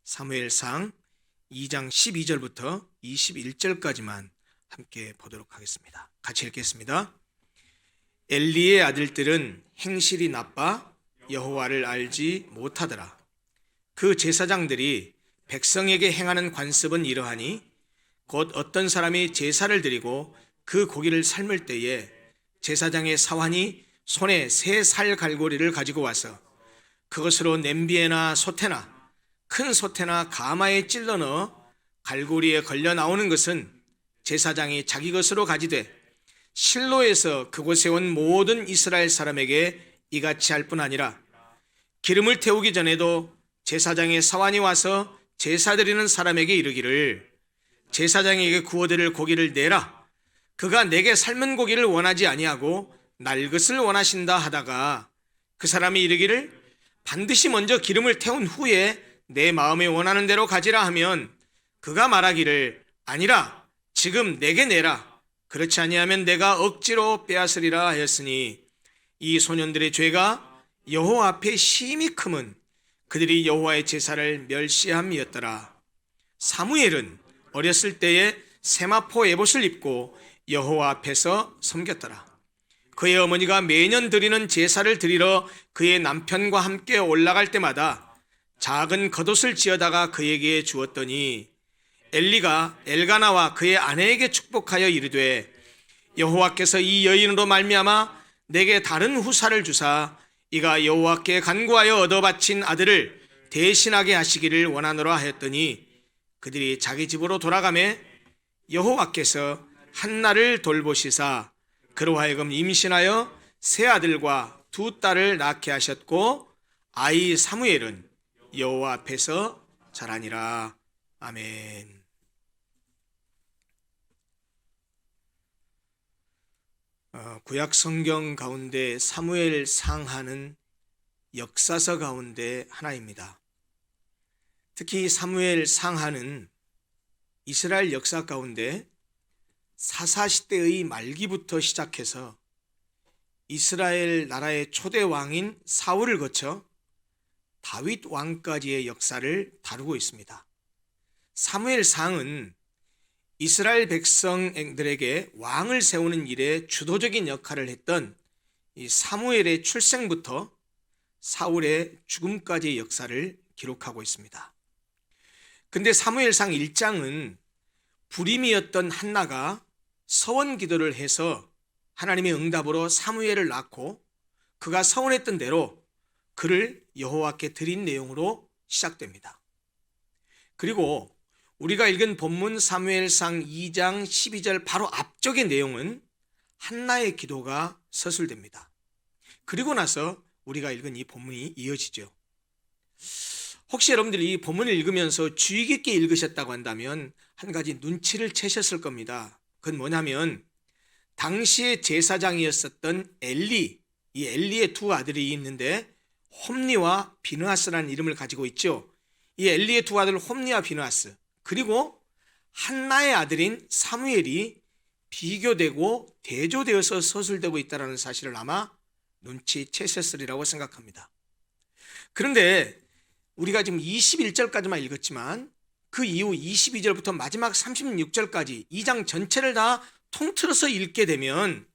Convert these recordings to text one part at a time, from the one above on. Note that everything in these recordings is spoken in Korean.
사무엘상 2장 12절부터 21절까지만 함께 보도록 하겠습니다. 같이 읽겠습니다. 엘리의 아들들은 행실이 나빠 여호와를 알지 못하더라. 그 제사장들이 백성에게 행하는 관습은 이러하니 곧 어떤 사람이 제사를 드리고 그 고기를 삶을 때에 제사장의 사환이 손에 새 살 갈고리를 가지고 와서 그것으로 냄비에나 솥에나 큰 솥에나 가마에 찔러 넣어 갈고리에 걸려 나오는 것은 제사장이 자기 것으로 가지되 실로에서 그곳에 온 모든 이스라엘 사람에게 이같이 할 뿐 아니라 기름을 태우기 전에도 제사장의 사환이 와서 제사 드리는 사람에게 이르기를 제사장에게 구워드릴 고기를 내라. 그가 내게 삶은 고기를 원하지 아니하고 날 것을 원하신다 하다가 그 사람이 이르기를 반드시 먼저 기름을 태운 후에 내 마음에 원하는 대로 가지라 하면 그가 말하기를 아니라 지금 내게 내라. 그렇지 아니하면 내가 억지로 빼앗으리라 하였으니 이 소년들의 죄가 여호와 앞에 심히 크면 그들이 여호와의 제사를 멸시함이었더라. 사무엘은 어렸을 때에 세마포 에봇을 입고 여호와 앞에서 섬겼더라. 그의 어머니가 매년 드리는 제사를 드리러 그의 남편과 함께 올라갈 때마다 작은 겉옷을 지어다가 그에게 주었더니 엘리가 엘가나와 그의 아내에게 축복하여 이르되 여호와께서 이 여인으로 말미암아 내게 다른 후사를 주사 이가 여호와께 간구하여 얻어 바친 아들을 대신하게 하시기를 원하노라 하였더니 그들이 자기 집으로 돌아가매 여호와께서 한나를 돌보시사 그로 하여금 임신하여 세 아들과 두 딸을 낳게 하셨고 아이 사무엘은 여호와 앞에서 자라니라. 아멘. 구약 성경 가운데 사무엘 상하는 역사서 가운데 하나입니다. 특히 사무엘 상하는 이스라엘 역사 가운데 사사시대의 말기부터 시작해서 이스라엘 나라의 초대 왕인 사울을 거쳐 다윗 왕까지의 역사를 다루고 있습니다. 사무엘상은 이스라엘 백성들에게 왕을 세우는 일에 주도적인 역할을 했던 이 사무엘의 출생부터 사울의 죽음까지의 역사를 기록하고 있습니다. 근데 사무엘상 1장은 불임이었던 한나가 서원 기도를 해서 하나님의 응답으로 사무엘을 낳고 그가 서원했던 대로 그를 여호와께 드린 내용으로 시작됩니다. 그리고 우리가 읽은 본문 사무엘상 2장 12절 바로 앞쪽의 내용은 한나의 기도가 서술됩니다. 그리고 나서 우리가 읽은 이 본문이 이어지죠. 혹시 여러분들이 이 본문을 읽으면서 주의 깊게 읽으셨다고 한다면 한 가지 눈치를 채셨을 겁니다. 그건 뭐냐면 당시의 제사장이었었던 엘리, 이 엘리의 두 아들이 있는데 홈니와 비느하스라는 이름을 가지고 있죠. 이 엘리의 두 아들 홈니와 비느하스 그리고 한나의 아들인 사무엘이 비교되고 대조되어서 서술되고 있다는 사실을 아마 눈치채셨으리라고 생각합니다. 그런데 우리가 지금 21절까지만 읽었지만 그 이후 22절부터 마지막 36절까지 2장 전체를 다 통틀어서 읽게 되면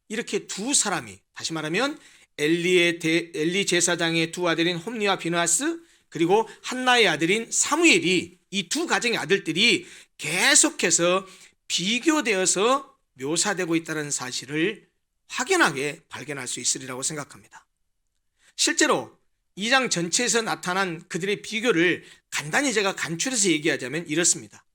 이렇게 두 사람이, 다시 말하면 엘리 제사장의 두 아들인 홈니와 비느하스 그리고 한나의 아들인 사무엘이 이 두 가정의 아들들이 계속해서 비교되어서 묘사되고 있다는 사실을 확연하게 발견할 수 있으리라고 생각합니다. 실제로 2장 전체에서 나타난 그들의 비교를 간단히 제가 간추려서 얘기하자면 이렇습니다.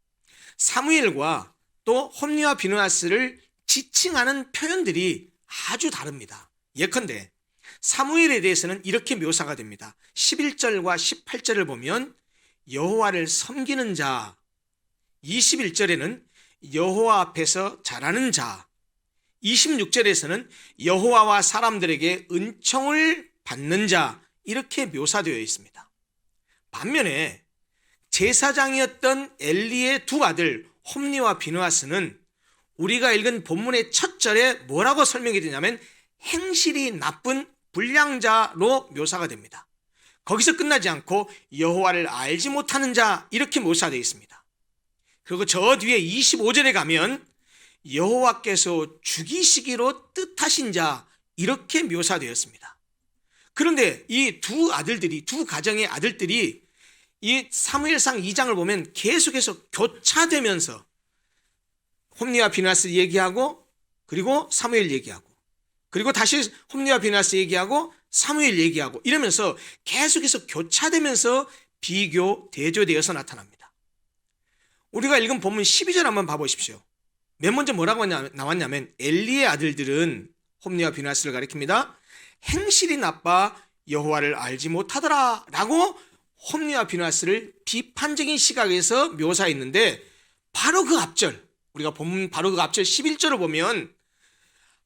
사무엘과 또 홈니와 비느하스를 지칭하는 표현들이 아주 다릅니다. 예컨대 사무엘에 대해서는 이렇게 묘사가 됩니다. 11절과 18절을 보면 여호와를 섬기는 자, 21절에는 여호와 앞에서 자라는 자, 26절에서는 여호와와 사람들에게 은총을 받는 자 이렇게 묘사되어 있습니다. 반면에 제사장이었던 엘리의 두 아들 홈니와 비느하스는 우리가 읽은 본문의 첫 절에 뭐라고 설명이 되냐면 행실이 나쁜 불량자로 묘사가 됩니다. 거기서 끝나지 않고 여호와를 알지 못하는 자 이렇게 묘사되어 있습니다. 그리고 저 뒤에 25절에 가면 여호와께서 죽이시기로 뜻하신 자 이렇게 묘사되었습니다. 그런데 이 두 가정의 아들들이 이 사무엘상 2장을 보면 계속해서 교차되면서 홈리와 비나스 얘기하고 그리고 사무엘 얘기하고 그리고 다시 홈리와 비나스 얘기하고 사무엘 얘기하고 이러면서 계속해서 교차되면서 비교, 대조되어서 나타납니다. 우리가 읽은 본문 12절 한번 봐보십시오. 맨 먼저 뭐라고 나왔냐면 엘리의 아들들은 홈리와 비나스를 가리킵니다. 행실이 나빠 여호와를 알지 못하더라 라고 홈리와 비나스를 비판적인 시각에서 묘사했는데 바로 그 앞절, 우리가 본문 바로 그 앞절 11절을 보면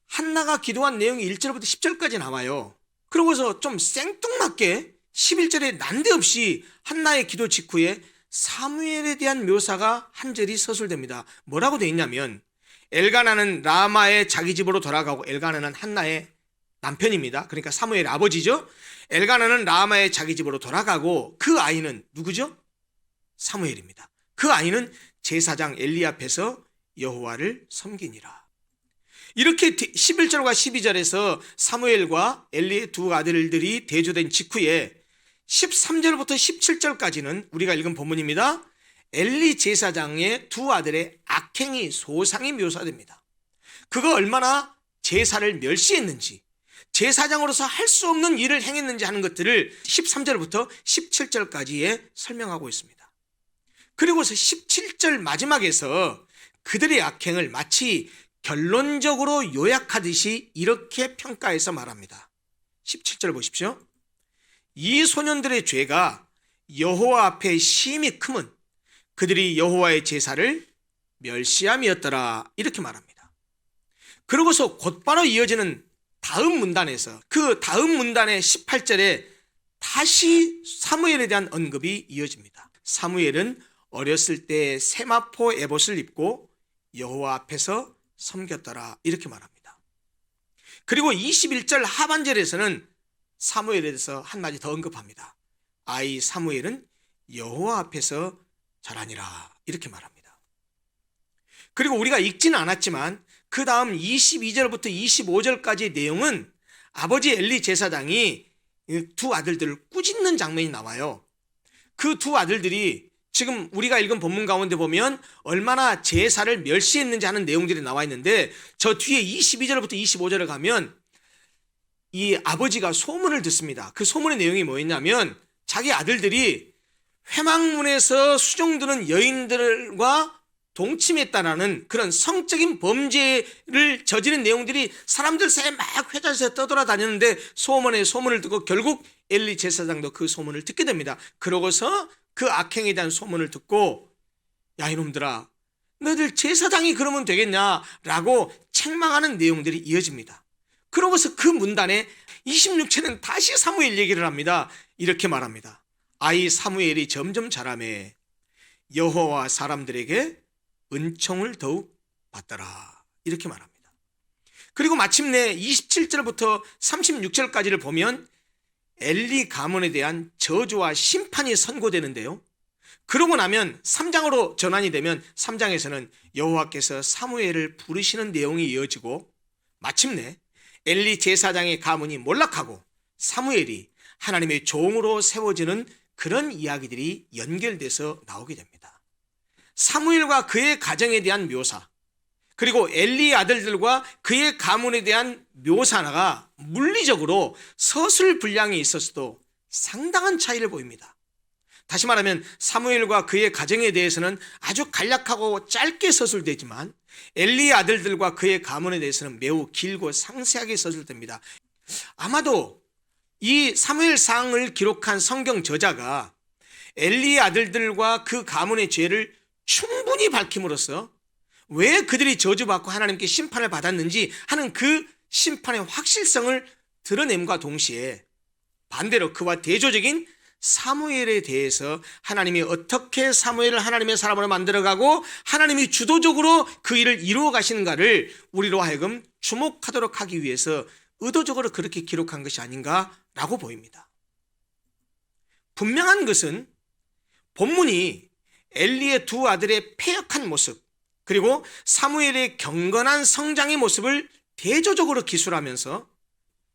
한나가 기도한 내용이 1절부터 10절까지 나와요. 그러고서 좀 생뚱맞게 11절에 난데없이 한나의 기도 직후에 사무엘에 대한 묘사가 한 절이 서술됩니다. 뭐라고 되어 있냐면 엘가나는 라마의 자기 집으로 돌아가고, 엘가나는 한나의 남편입니다. 그러니까 사무엘의 아버지죠. 엘가나는 라마의 자기 집으로 돌아가고 그 아이는 누구죠? 사무엘입니다. 그 아이는 제사장 엘리 앞에서 여호와를 섬기니라. 이렇게 11절과 12절에서 사무엘과 엘리의 두 아들들이 대조된 직후에 13절부터 17절까지는 우리가 읽은 본문입니다. 엘리 제사장의 두 아들의 악행이 소상히 묘사됩니다. 그가 얼마나 제사를 멸시했는지, 제사장으로서 할 수 없는 일을 행했는지 하는 것들을 13절부터 17절까지에 설명하고 있습니다. 그리고서 17절 마지막에서 그들의 악행을 마치 결론적으로 요약하듯이 이렇게 평가해서 말합니다. 17절 보십시오. 이 소년들의 죄가 여호와 앞에 심히 크면 그들이 여호와의 제사를 멸시함이었더라 이렇게 말합니다. 그러고서 곧바로 이어지는 다음 문단에서 그 다음 문단의 18절에 다시 사무엘에 대한 언급이 이어집니다. 사무엘은 어렸을 때 세마포 에봇을 입고 여호와 앞에서 섬겼더라 이렇게 말합니다. 그리고 21절 하반절에서는 사무엘에 대해서 한마디 더 언급합니다. 아이 사무엘은 여호와 앞에서 자라니라 이렇게 말합니다. 그리고 우리가 읽지는 않았지만 그 다음 22절부터 25절까지의 내용은 아버지 엘리 제사장이 두 아들들을 꾸짖는 장면이 나와요. 그 두 아들들이 지금 우리가 읽은 본문 가운데 보면 얼마나 제사를 멸시했는지 하는 내용들이 나와 있는데 저 뒤에 22절부터 25절을 가면 이 아버지가 소문을 듣습니다. 그 소문의 내용이 뭐였냐면 자기 아들들이 회막문에서 수종드는 여인들과 동침했다라는 그런 성적인 범죄를 저지른 내용들이 사람들 사이에 막 회자해서 떠돌아다녔는데 소문을 듣고 결국 엘리 제사장도 그 소문을 듣게 됩니다. 그러고서 그 악행에 대한 소문을 듣고 야 이놈들아 너희들 제사장이 그러면 되겠냐라고 책망하는 내용들이 이어집니다. 그러고서 그 문단에 26절은 다시 사무엘 얘기를 합니다. 이렇게 말합니다. 아이 사무엘이 점점 자라매 여호와 사람들에게 은총을 더욱 받더라 이렇게 말합니다. 그리고 마침내 27절부터 36절까지를 보면 엘리 가문에 대한 저주와 심판이 선고되는데요. 그러고 나면 3장으로 전환이 되면 3장에서는 여호와께서 사무엘을 부르시는 내용이 이어지고 마침내 엘리 제사장의 가문이 몰락하고 사무엘이 하나님의 종으로 세워지는 그런 이야기들이 연결돼서 나오게 됩니다. 사무엘과 그의 가정에 대한 묘사, 그리고 엘리의 아들들과 그의 가문에 대한 묘사가 물리적으로 서술 분량이 있었어도 상당한 차이를 보입니다. 다시 말하면 사무엘과 그의 가정에 대해서는 아주 간략하고 짧게 서술되지만 엘리의 아들들과 그의 가문에 대해서는 매우 길고 상세하게 서술됩니다. 아마도 이 사무엘상을 기록한 성경 저자가 엘리의 아들들과 그 가문의 죄를 충분히 밝힘으로써 왜 그들이 저주받고 하나님께 심판을 받았는지 하는 그 심판의 확실성을 드러냄과 동시에 반대로 그와 대조적인 사무엘에 대해서 하나님이 어떻게 사무엘을 하나님의 사람으로 만들어가고 하나님이 주도적으로 그 일을 이루어 가시는가를 우리로 하여금 주목하도록 하기 위해서 의도적으로 그렇게 기록한 것이 아닌가라고 보입니다. 분명한 것은 본문이 엘리의 두 아들의 패역한 모습, 그리고 사무엘의 경건한 성장의 모습을 대조적으로 기술하면서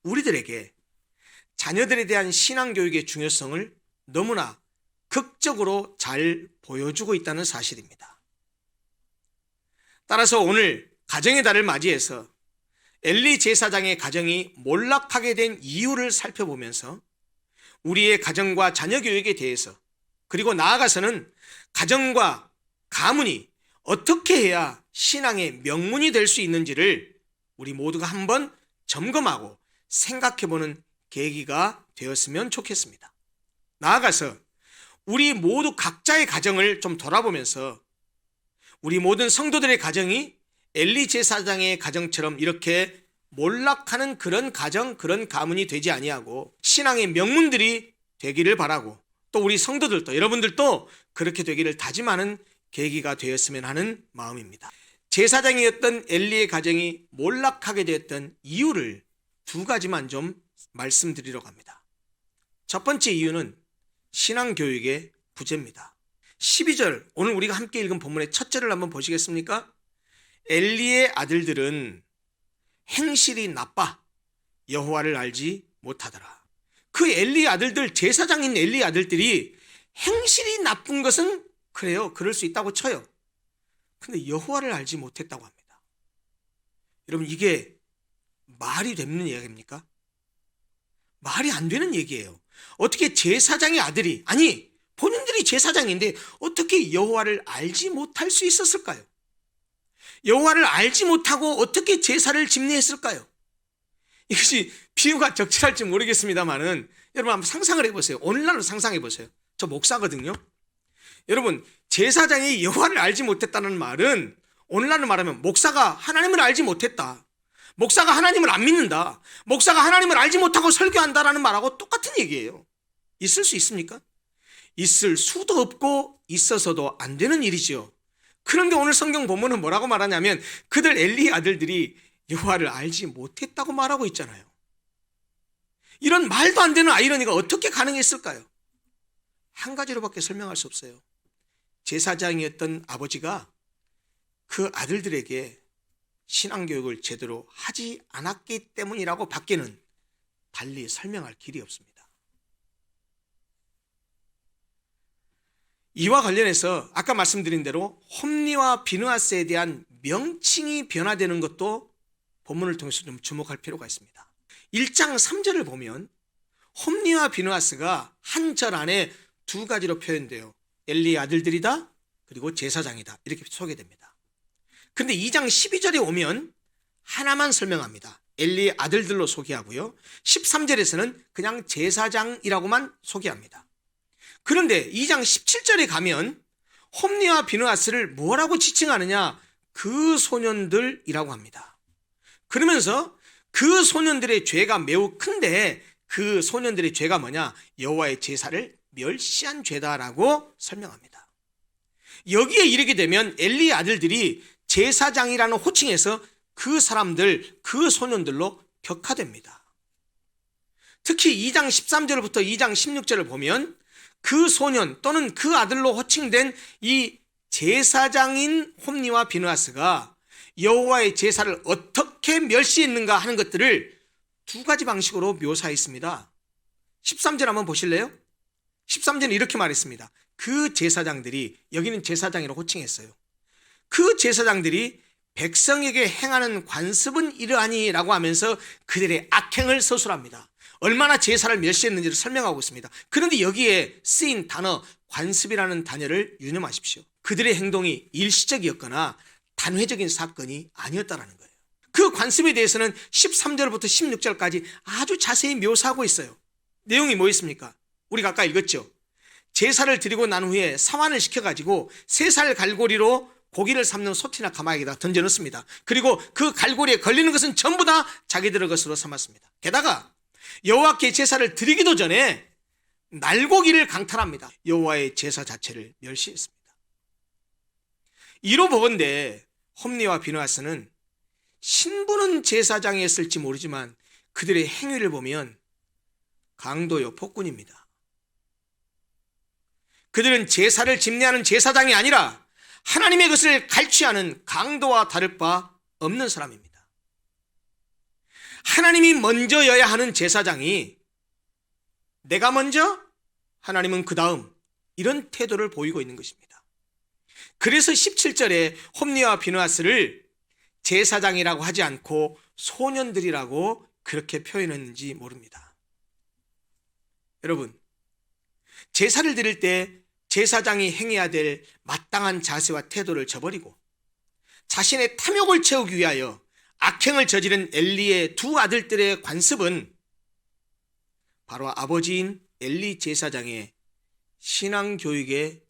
우리들에게 자녀들에 대한 신앙교육의 중요성을 너무나 극적으로 잘 보여주고 있다는 사실입니다. 따라서 오늘 가정의 달을 맞이해서 엘리 제사장의 가정이 몰락하게 된 이유를 살펴보면서 우리의 가정과 자녀 교육에 대해서, 그리고 나아가서는 가정과 가문이 어떻게 해야 신앙의 명문이 될 수 있는지를 우리 모두가 한번 점검하고 생각해보는 계기가 되었으면 좋겠습니다. 나아가서 우리 모두 각자의 가정을 좀 돌아보면서 우리 모든 성도들의 가정이 엘리 제사장의 가정처럼 이렇게 몰락하는 그런 가정, 그런 가문이 되지 아니하고 신앙의 명문들이 되기를 바라고, 또 우리 성도들도, 여러분들도 그렇게 되기를 다짐하는 계기가 되었으면 하는 마음입니다. 제사장이었던 엘리의 가정이 몰락하게 되었던 이유를 두 가지만 좀 말씀드리려고 합니다. 첫 번째 이유는 신앙교육의 부재입니다. 12절, 오늘 우리가 함께 읽은 본문의 첫 절을 한번 보시겠습니까? 엘리의 아들들은 행실이 나빠 여호와를 알지 못하더라. 그 엘리의 아들들, 제사장인 엘리의 아들들이 행실이 나쁜 것은 그래요, 그럴 수 있다고 쳐요. 근데 여호와를 알지 못했다고 합니다. 여러분, 이게 말이 되는 이야기입니까? 말이 안 되는 얘기예요. 어떻게 제사장의 아들이, 아니 본인들이 제사장인데 어떻게 여호와를 알지 못할 수 있었을까요? 여호와를 알지 못하고 어떻게 제사를 집례했을까요? 이것이 비유가 적절할지 모르겠습니다만은 여러분 한번 상상을 해보세요. 오늘날로 상상해 보세요. 저 목사거든요. 여러분, 제사장이 여호와를 알지 못했다는 말은 오늘날로 말하면 목사가 하나님을 알지 못했다, 목사가 하나님을 안 믿는다, 목사가 하나님을 알지 못하고 설교한다라는 말하고 똑같은 얘기예요. 있을 수 있습니까? 있을 수도 없고 있어서도 안 되는 일이죠. 그런데 오늘 성경 본문은 뭐라고 말하냐면 그들 엘리의 아들들이 여호와를 알지 못했다고 말하고 있잖아요. 이런 말도 안 되는 아이러니가 어떻게 가능했을까요? 한 가지로밖에 설명할 수 없어요. 제사장이었던 아버지가 그 아들들에게 신앙교육을 제대로 하지 않았기 때문이라고 밖에는 달리 설명할 길이 없습니다. 이와 관련해서 아까 말씀드린 대로 홈리와 비느하스에 대한 명칭이 변화되는 것도 본문을 통해서 좀 주목할 필요가 있습니다. 1장 3절을 보면 홈리와 비느하스가 한 절 안에 두 가지로 표현돼요. 엘리의 아들들이다, 그리고 제사장이다, 이렇게 소개됩니다. 근데 2장 12절에 오면 하나만 설명합니다. 엘리의 아들들로 소개하고요, 13절에서는 그냥 제사장이라고만 소개합니다. 그런데 2장 17절에 가면 홈리와 비느하스를 뭐라고 지칭하느냐? 그 소년들이라고 합니다. 그러면서 그 소년들의 죄가 매우 큰데 그 소년들의 죄가 뭐냐? 여호와의 제사를 멸시한 죄다라고 설명합니다. 여기에 이르게 되면 엘리의 아들들이 제사장이라는 호칭에서 그 사람들, 그 소년들로 격화됩니다. 특히 2장 13절부터 2장 16절을 보면 그 소년 또는 그 아들로 호칭된 이 제사장인 홈리와 비느하스가 여호와의 제사를 어떻게 멸시했는가 하는 것들을 두 가지 방식으로 묘사했습니다. 13절 한번 보실래요? 13절은 이렇게 말했습니다. 그 제사장들이, 여기는 제사장이라고 호칭했어요. 그 제사장들이 백성에게 행하는 관습은 이러하니 라고 하면서 그들의 악행을 서술합니다. 얼마나 제사를 멸시했는지를 설명하고 있습니다. 그런데 여기에 쓰인 단어 관습이라는 단어를 유념하십시오. 그들의 행동이 일시적이었거나 단회적인 사건이 아니었다는 거예요. 그 관습에 대해서는 13절부터 16절까지 아주 자세히 묘사하고 있어요. 내용이 뭐였습니까? 우리가 아까 읽었죠. 제사를 드리고 난 후에 사환을 시켜가지고 3살 갈고리로 고기를 삶는 솥이나 가마에다 던져 넣습니다. 그리고 그 갈고리에 걸리는 것은 전부 다 자기들의 것으로 삼았습니다. 게다가 여호와께 제사를 드리기도 전에 날고기를 강탈합니다. 여호와의 제사 자체를 멸시했습니다. 이로 보건대 홈리와 비느하스는 신부는 제사장이었을지 모르지만 그들의 행위를 보면 강도요 폭군입니다. 그들은 제사를 집례하는 제사장이 아니라 하나님의 것을 갈취하는 강도와 다를 바 없는 사람입니다. 하나님이 먼저여야 하는 제사장이 내가 먼저, 하나님은 그 다음, 이런 태도를 보이고 있는 것입니다. 그래서 17절에 홈리와 비느하스를 제사장이라고 하지 않고 소년들이라고 그렇게 표현했는지 모릅니다. 여러분, 제사를 드릴 때 제사장이 행해야 될 마땅한 자세와 태도를 저버리고 자신의 탐욕을 채우기 위하여 악행을 저지른 엘리의 두 아들들의 관습은 바로 아버지인 엘리 제사장의 신앙교육의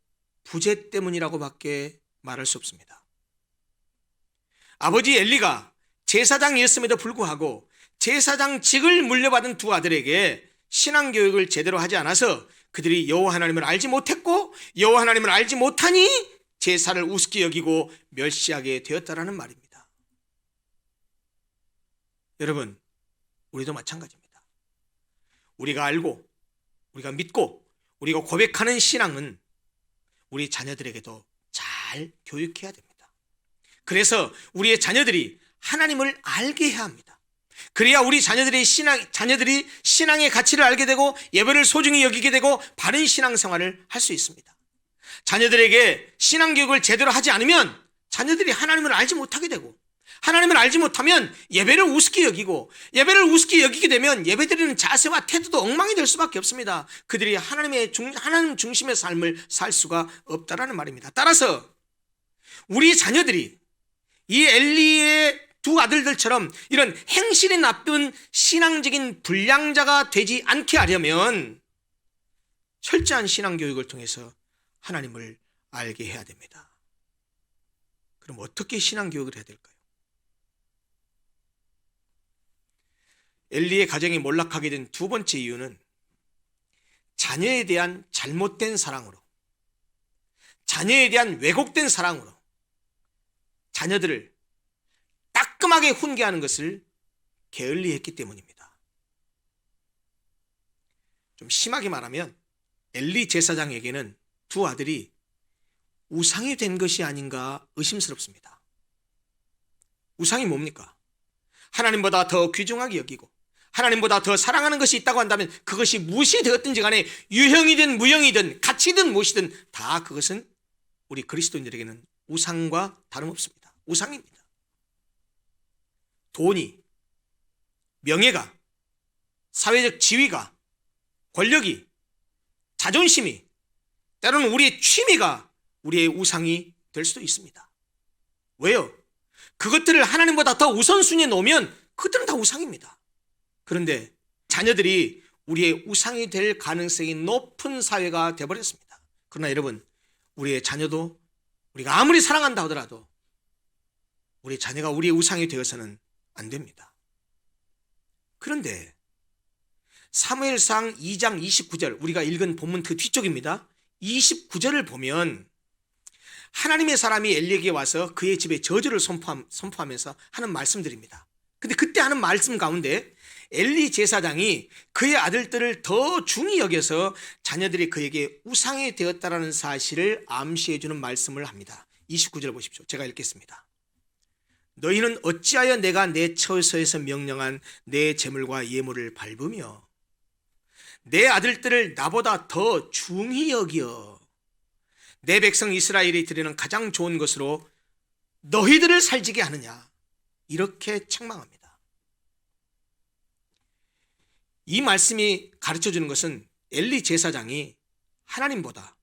부재 때문이라고밖에 말할 수 없습니다. 아버지 엘리가 제사장이었음에도 불구하고 제사장직을 물려받은 두 아들에게 신앙교육을 제대로 하지 않아서 그들이 여호와 하나님을 알지 못했고 여호와 하나님을 알지 못하니 제사를 우습게 여기고 멸시하게 되었다라는 말입니다. 여러분, 우리도 마찬가지입니다. 우리가 알고 우리가 믿고 우리가 고백하는 신앙은 우리 자녀들에게도 잘 교육해야 됩니다. 그래서 우리의 자녀들이 하나님을 알게 해야 합니다. 그래야 우리 자녀들이 신앙의 가치를 알게 되고 예배를 소중히 여기게 되고 바른 신앙생활을 할 수 있습니다. 자녀들에게 신앙교육을 제대로 하지 않으면 자녀들이 하나님을 알지 못하게 되고 하나님을 알지 못하면 예배를 우습게 여기고 예배를 우습게 여기게 되면 예배드리는 자세와 태도도 엉망이 될 수밖에 없습니다. 그들이 하나님 중심의 삶을 살 수가 없다라는 말입니다. 따라서 우리 자녀들이 이 엘리의 두 아들들처럼 이런 행실이 나쁜 신앙적인 불량자가 되지 않게 하려면 철저한 신앙교육을 통해서 하나님을 알게 해야 됩니다. 그럼 어떻게 신앙교육을 해야 될까요? 엘리의 가정이 몰락하게 된 두 번째 이유는 자녀에 대한 잘못된 사랑으로, 자녀에 대한 왜곡된 사랑으로 자녀들을 따끔하게 훈계하는 것을 게을리했기 때문입니다. 좀 심하게 말하면 엘리 제사장에게는 두 아들이 우상이 된 것이 아닌가 의심스럽습니다. 우상이 뭡니까? 하나님보다 더 귀중하게 여기고 하나님보다 더 사랑하는 것이 있다고 한다면 그것이 무엇이 되었든지 간에 유형이든 무형이든 가치든 무엇이든 다 그것은 우리 그리스도인들에게는 우상과 다름없습니다. 우상입니다. 돈이, 명예가, 사회적 지위가, 권력이, 자존심이, 때로는 우리의 취미가 우리의 우상이 될 수도 있습니다. 왜요? 그것들을 하나님보다 더 우선순위에 놓으면 그것들은 다 우상입니다. 그런데 자녀들이 우리의 우상이 될 가능성이 높은 사회가 되어버렸습니다. 그러나 여러분, 우리의 자녀도 우리가 아무리 사랑한다 하더라도 우리 자녀가 우리의 우상이 되어서는 안 됩니다. 그런데 사무엘상 2장 29절, 우리가 읽은 본문 그 뒤쪽입니다. 29절을 보면 하나님의 사람이 엘리에게 와서 그의 집에 저주를 선포하면서 하는 말씀들입니다. 근데 그때 하는 말씀 가운데 엘리 제사장이 그의 아들들을 더 중히 여겨서 자녀들이 그에게 우상이 되었다라는 사실을 암시해 주는 말씀을 합니다. 29절 보십시오. 제가 읽겠습니다. 너희는 어찌하여 내가 내 처소에서 명령한 내 재물과 예물을 밟으며 내 아들들을 나보다 더 중히 여겨 내 백성 이스라엘이 드리는 가장 좋은 것으로 너희들을 살지게 하느냐, 이렇게 책망합니다. 이 말씀이 가르쳐주는 것은 엘리 제사장이 하나님보다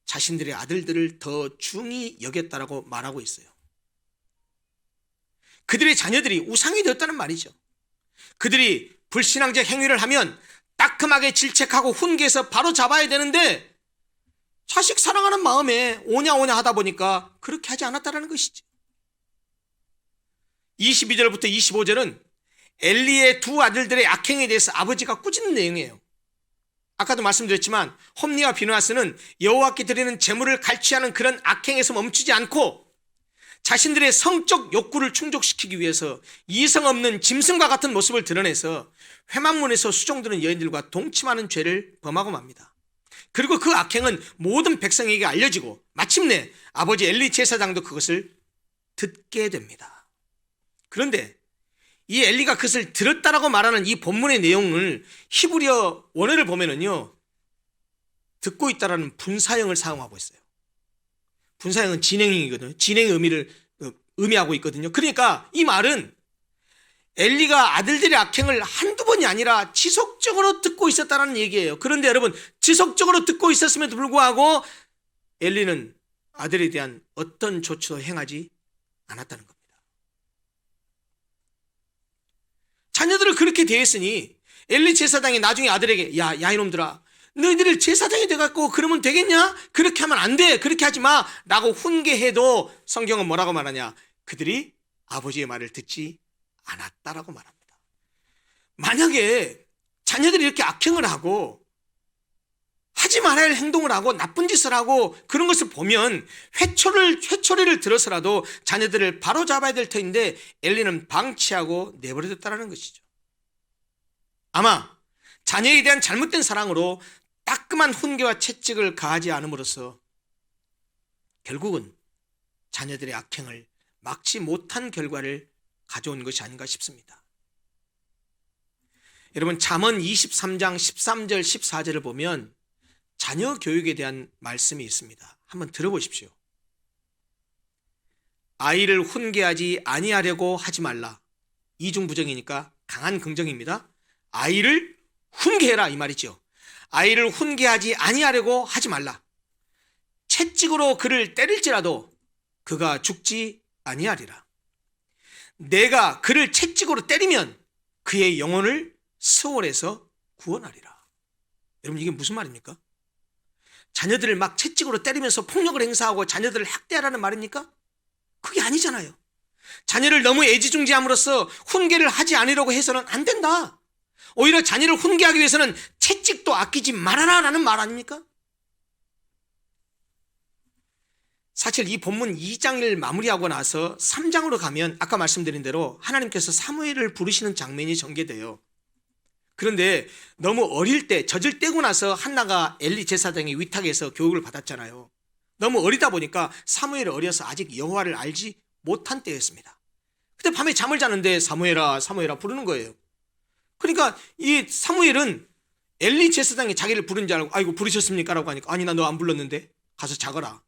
자신들의 아들들을 더 중히 여겼다라고 말하고 있어요. 그들의 자녀들이 우상이 되었다는 말이죠. 그들이 불신앙적 행위를 하면 따끔하게 질책하고 훈계해서 바로 잡아야 되는데 자식 사랑하는 마음에 오냐 하다 보니까 그렇게 하지 않았다는 것이죠. 22절부터 25절은 엘리의 두 아들들의 악행에 대해서 아버지가 꾸짖는 내용이에요. 아까도 말씀드렸지만 홈리와 비느하스는 여호와께 드리는 제물을 갈취하는 그런 악행에서 멈추지 않고 자신들의 성적 욕구를 충족시키기 위해서 이성 없는 짐승과 같은 모습을 드러내서 회막문에서 수종드는 여인들과 동침하는 죄를 범하고 맙니다. 그리고 그 악행은 모든 백성에게 알려지고 마침내 아버지 엘리 제사장도 그것을 듣게 됩니다. 그런데 이 엘리가 그것을 들었다라고 말하는 이 본문의 내용을 히브리어 원어를 보면은요, 듣고 있다라는 분사형을 사용하고 있어요. 분사형은 진행형이거든요. 진행의 의미를 의미하고 있거든요. 그러니까 이 말은 엘리가 아들들의 악행을 한두 번이 아니라 지속적으로 듣고 있었다는 얘기예요. 그런데 여러분, 지속적으로 듣고 있었음에도 불구하고 엘리는 아들에 대한 어떤 조치도 행하지 않았다는 겁니다. 자녀들을 그렇게 대했으니 엘리 제사장이 나중에 아들에게 야 이놈들아, 너희들 제사장이 돼갖고 그러면 되겠냐? 그렇게 하면 안 돼. 그렇게 하지 마. 라고 훈계해도 성경은 뭐라고 말하냐? 그들이 아버지의 말을 듣지 않았다라고 말합니다. 만약에 자녀들이 이렇게 악행을 하고 하지 말아야 할 행동을 하고 나쁜 짓을 하고 그런 것을 보면 회초리를 들어서라도 자녀들을 바로 잡아야 될 터인데 엘리는 방치하고 내버려뒀다는 것이죠. 아마 자녀에 대한 잘못된 사랑으로 따끔한 훈계와 채찍을 가하지 않음으로써 결국은 자녀들의 악행을 막지 못한 결과를 가져온 것이 아닌가 싶습니다. 여러분, 잠언 23장 13절 14절을 보면 자녀 교육에 대한 말씀이 있습니다. 한번 들어보십시오. 아이를 훈계하지 아니하려고 하지 말라. 이중부정이니까 강한 긍정입니다. 아이를 훈계해라 이 말이죠. 아이를 훈계하지 아니하려고 하지 말라. 채찍으로 그를 때릴지라도 그가 죽지 아니하리라. 내가 그를 채찍으로 때리면 그의 영혼을 스올에서 구원하리라. 여러분, 이게 무슨 말입니까? 자녀들을 막 채찍으로 때리면서 폭력을 행사하고 자녀들을 학대하라는 말입니까? 그게 아니잖아요. 자녀를 너무 애지중지함으로써 훈계를 하지 않으려고 해서는 안 된다. 오히려 자녀를 훈계하기 위해서는 채찍도 아끼지 말아라 라는 말 아닙니까? 사실 이 본문 2장을 마무리하고 나서 3장으로 가면 아까 말씀드린 대로 하나님께서 사무엘을 부르시는 장면이 전개돼요. 그런데 너무 어릴 때 젖을 떼고 나서 한나가 엘리 제사장의 위탁에서 교육을 받았잖아요. 너무 어리다 보니까 사무엘이 어려서 아직 여호와를 알지 못한 때였습니다. 그때 밤에 잠을 자는데 사무엘아 사무엘아 부르는 거예요. 그러니까 이 사무엘은 엘리 제사장이 자기를 부른 줄 알고 아이고 부르셨습니까? 라고 하니까 아니 나 너 안 불렀는데 가서 자거라.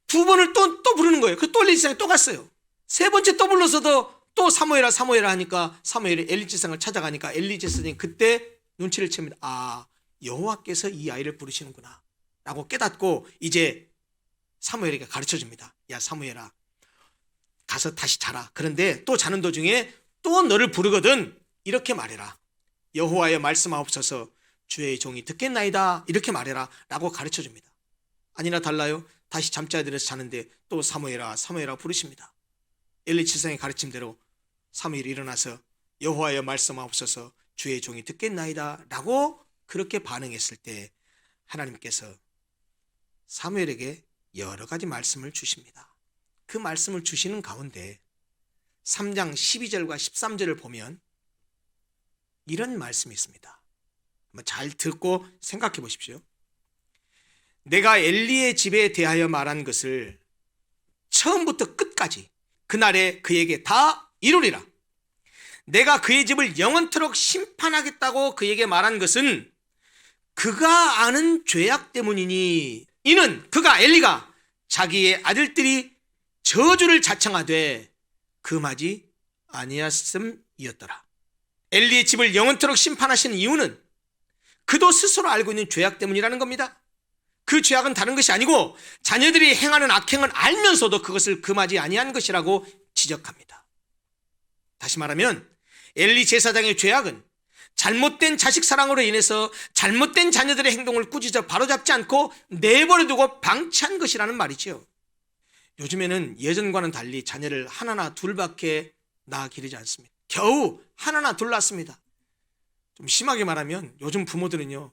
두 번을 또 부르는 거예요. 그 또 엘리 제사장이 또 갔어요. 세 번째 또 불러서도 또 사무엘아 사무엘아 하니까 사무엘이 엘리 제사장을 찾아가니까 엘리 제사장이 그때 눈치를 챕니다. 아, 여호와께서 이 아이를 부르시는구나 라고 깨닫고 이제 사무엘에게 가르쳐줍니다. 야 사무엘아 가서 다시 자라. 그런데 또 자는 도중에 또 너를 부르거든 이렇게 말해라. 여호와여 말씀하옵소서 주의 종이 듣겠나이다 이렇게 말해라 라고 가르쳐줍니다. 아니나 달라요. 다시 잠자리에 들어서 자는데 또 사무엘아 사무엘아 부르십니다. 엘리 제사장의 가르침대로 사무엘이 일어나서 여호와여 말씀하옵소서 주의 종이 듣겠나이다 라고 그렇게 반응했을 때 하나님께서 사무엘에게 여러 가지 말씀을 주십니다. 그 말씀을 주시는 가운데 3장 12절과 13절을 보면 이런 말씀이 있습니다. 한번 잘 듣고 생각해 보십시오. 내가 엘리의 집에 대하여 말한 것을 처음부터 끝까지 그날에 그에게 다 이루리라. 내가 그의 집을 영원토록 심판하겠다고 그에게 말한 것은 그가 아는 죄악 때문이니 이는 그가 엘리가 자기의 아들들이 저주를 자청하되 금하지 아니하였음이었더라. 엘리의 집을 영원토록 심판하시는 이유는 그도 스스로 알고 있는 죄악 때문이라는 겁니다. 그 죄악은 다른 것이 아니고 자녀들이 행하는 악행은 알면서도 그것을 금하지 아니한 것이라고 지적합니다. 다시 말하면 엘리 제사장의 죄악은 잘못된 자식 사랑으로 인해서 잘못된 자녀들의 행동을 꾸짖어 바로잡지 않고 내버려두고 방치한 것이라는 말이죠. 요즘에는 예전과는 달리 자녀를 하나나 둘밖에 낳아 기르지 않습니다. 겨우 하나나 둘 낳습니다. 좀 심하게 말하면 요즘 부모들은요,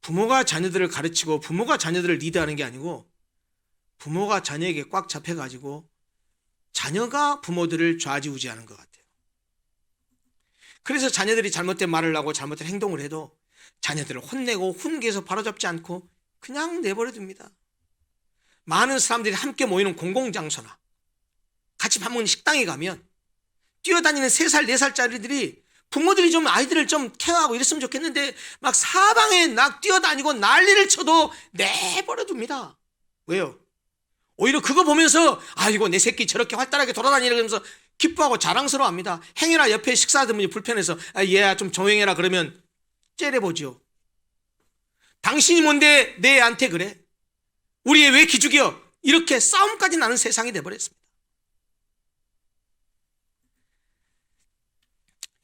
부모가 자녀들을 가르치고 부모가 자녀들을 리드하는 게 아니고 부모가 자녀에게 꽉 잡혀가지고 자녀가 부모들을 좌지우지하는 것 같아요. 그래서 자녀들이 잘못된 말을 하고 잘못된 행동을 해도 자녀들을 혼내고 훈계해서 바로잡지 않고 그냥 내버려 둡니다. 많은 사람들이 함께 모이는 공공장소나 같이 밥 먹는 식당에 가면 뛰어다니는 3살, 4살짜리들이 부모들이 좀 아이들을 좀 케어하고 이랬으면 좋겠는데 막 사방에 막 뛰어다니고 난리를 쳐도 내버려 둡니다. 왜요? 오히려 그거 보면서 아이고 내 새끼 저렇게 활달하게 돌아다니라 그러면서 기뻐하고 자랑스러워합니다. 행여나 옆에 식사하던 분이 불편해서 얘야 좀 조용해라 그러면 째려보죠. 당신이 뭔데 내 애한테 그래? 우리 애 왜 기죽여? 이렇게 싸움까지 나는 세상이 돼버렸습니다.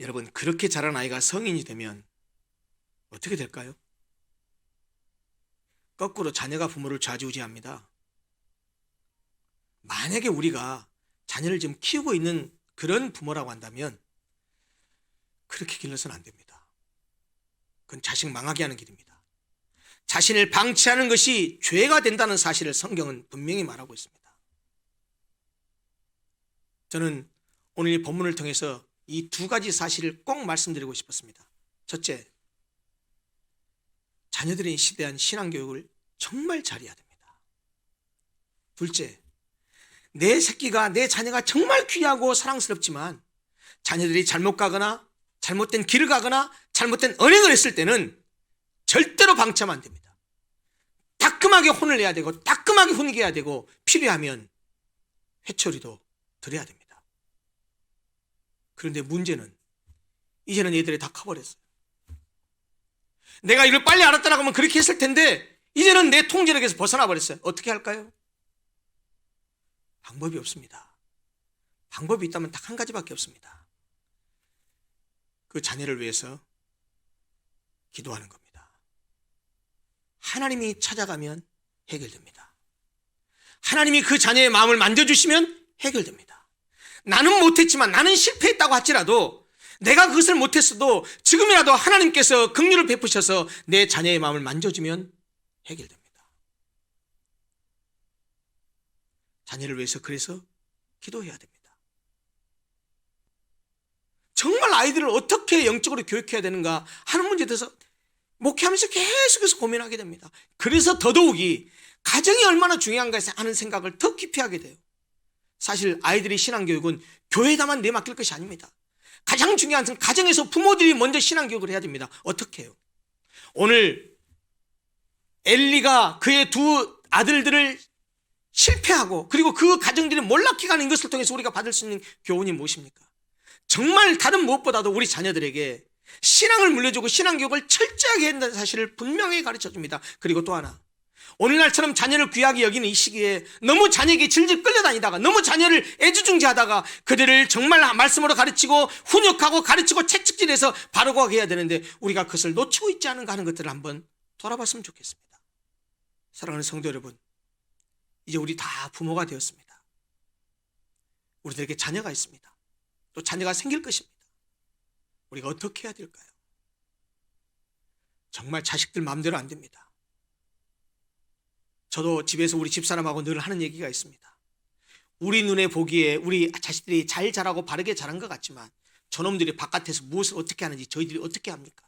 여러분, 그렇게 자란 아이가 성인이 되면 어떻게 될까요? 거꾸로 자녀가 부모를 좌지우지합니다. 만약에 우리가 자녀를 지금 키우고 있는 그런 부모라고 한다면 그렇게 길러서는 안 됩니다. 그건 자식 망하게 하는 길입니다. 자신을 방치하는 것이 죄가 된다는 사실을 성경은 분명히 말하고 있습니다. 저는 오늘 이 본문을 통해서 이 2가지 사실을 꼭 말씀드리고 싶었습니다. 첫째, 자녀들의 시대한 신앙교육을 정말 잘해야 됩니다. 둘째, 내 새끼가, 내 자녀가 정말 귀하고 사랑스럽지만 자녀들이 잘못 가거나 잘못된 길을 가거나 잘못된 언행을 했을 때는 절대로 방치하면 안 됩니다. 따끔하게 혼을 내야 되고 따끔하게 훈계해야 되고 필요하면 회초리도 드려야 됩니다. 그런데 문제는 이제는 얘들이 다 커버렸어요. 내가 이걸 빨리 알았다라고 하면 그렇게 했을 텐데 이제는 내 통제력에서 벗어나 버렸어요. 어떻게 할까요? 방법이 없습니다. 방법이 있다면 딱 한 가지밖에 없습니다. 그 자녀를 위해서 기도하는 겁니다. 하나님이 찾아가면 해결됩니다. 하나님이 그 자녀의 마음을 만져주시면 해결됩니다. 나는 못했지만, 나는 실패했다고 할지라도 내가 그것을 못했어도 지금이라도 하나님께서 긍휼을 베푸셔서 내 자녀의 마음을 만져주면 해결됩니다. 자녀를 위해서 그래서 기도해야 됩니다. 정말 아이들을 어떻게 영적으로 교육해야 되는가 하는 문제에 대해서 목회하면서 계속해서 고민하게 됩니다. 그래서 더더욱이 가정이 얼마나 중요한가 하는 생각을 더 깊이 하게 돼요. 사실 아이들의 신앙교육은 교회에다만 내맡길 것이 아닙니다. 가장 중요한 것은 가정에서 부모들이 먼저 신앙교육을 해야 됩니다. 어떻게 해요? 오늘 엘리가 그의 2 아들들을 실패하고 그리고 그 가정들이 몰락해 가는 것을 통해서 우리가 받을 수 있는 교훈이 무엇입니까? 정말 다른 무엇보다도 우리 자녀들에게 신앙을 물려주고 신앙교육을 철저하게 한다는 사실을 분명히 가르쳐줍니다. 그리고 또 하나, 오늘날처럼 자녀를 귀하게 여기는 이 시기에 너무 자녀에게 질질 끌려다니다가 너무 자녀를 애지중지하다가 그들을 정말 말씀으로 가르치고 훈육하고 가르치고 채찍질해서 바르고 하게 해야 되는데 우리가 그것을 놓치고 있지 않은가 하는 것들을 한번 돌아봤으면 좋겠습니다. 사랑하는 성도 여러분, 이제 우리 다 부모가 되었습니다. 우리들에게 자녀가 있습니다. 또 자녀가 생길 것입니다. 우리가 어떻게 해야 될까요? 정말 자식들 마음대로 안 됩니다. 저도 집에서 우리 집사람하고 늘 하는 얘기가 있습니다. 우리 눈에 보기에 우리 자식들이 잘 자라고 바르게 자란 것 같지만 저놈들이 바깥에서 무엇을 어떻게 하는지 저희들이 어떻게 합니까?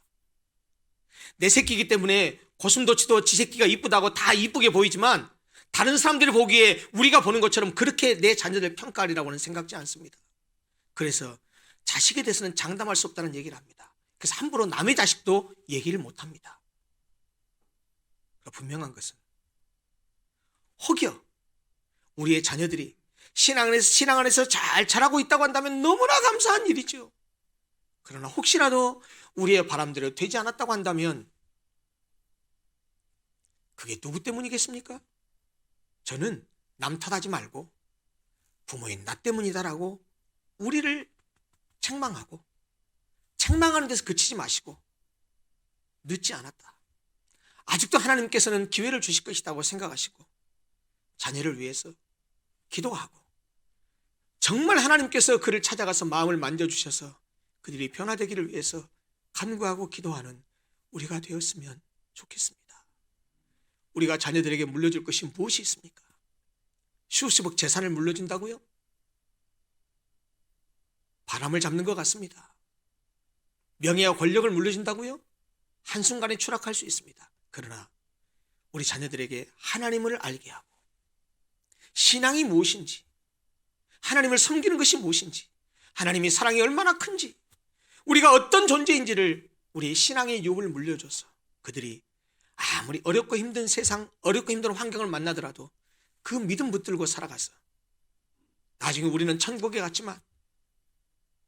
내 새끼이기 때문에 고슴도치도 지 새끼가 이쁘다고 다 이쁘게 보이지만 다른 사람들이 보기에 우리가 보는 것처럼 그렇게 내 자녀들 평가하리라고는 생각지 않습니다. 그래서 자식에 대해서는 장담할 수 없다는 얘기를 합니다. 그래서 함부로 남의 자식도 얘기를 못합니다. 분명한 것은 혹여 우리의 자녀들이 신앙 안에서 잘 자라고 있다고 한다면 너무나 감사한 일이죠. 그러나 혹시라도 우리의 바람대로 되지 않았다고 한다면 그게 누구 때문이겠습니까? 저는 남 탓하지 말고 부모인 나 때문이다라고 우리를 책망하고 책망하는 데서 그치지 마시고 늦지 않았다. 아직도 하나님께서는 기회를 주실 것이라고 생각하시고 자녀를 위해서 기도하고 정말 하나님께서 그를 찾아가서 마음을 만져주셔서 그들이 변화되기를 위해서 간구하고 기도하는 우리가 되었으면 좋겠습니다. 우리가 자녀들에게 물려줄 것이 무엇이 있습니까? 수십억 재산을 물려준다고요? 바람을 잡는 것 같습니다. 명예와 권력을 물려준다고요? 한순간에 추락할 수 있습니다. 그러나 우리 자녀들에게 하나님을 알게 하고 신앙이 무엇인지, 하나님을 섬기는 것이 무엇인지, 하나님이 사랑이 얼마나 큰지, 우리가 어떤 존재인지를 우리 신앙의 유업을 물려줘서 그들이 아무리 어렵고 힘든 세상, 어렵고 힘든 환경을 만나더라도 그 믿음 붙들고 살아가서 나중에 우리는 천국에 갔지만,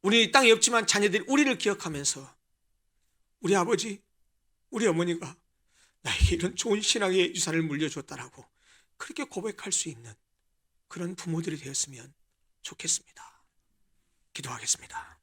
우리 이 땅에 없지만 자녀들이 우리를 기억하면서 우리 아버지, 우리 어머니가 나에게 이런 좋은 신앙의 유산을 물려줬다라고 그렇게 고백할 수 있는 그런 부모들이 되었으면 좋겠습니다. 기도하겠습니다.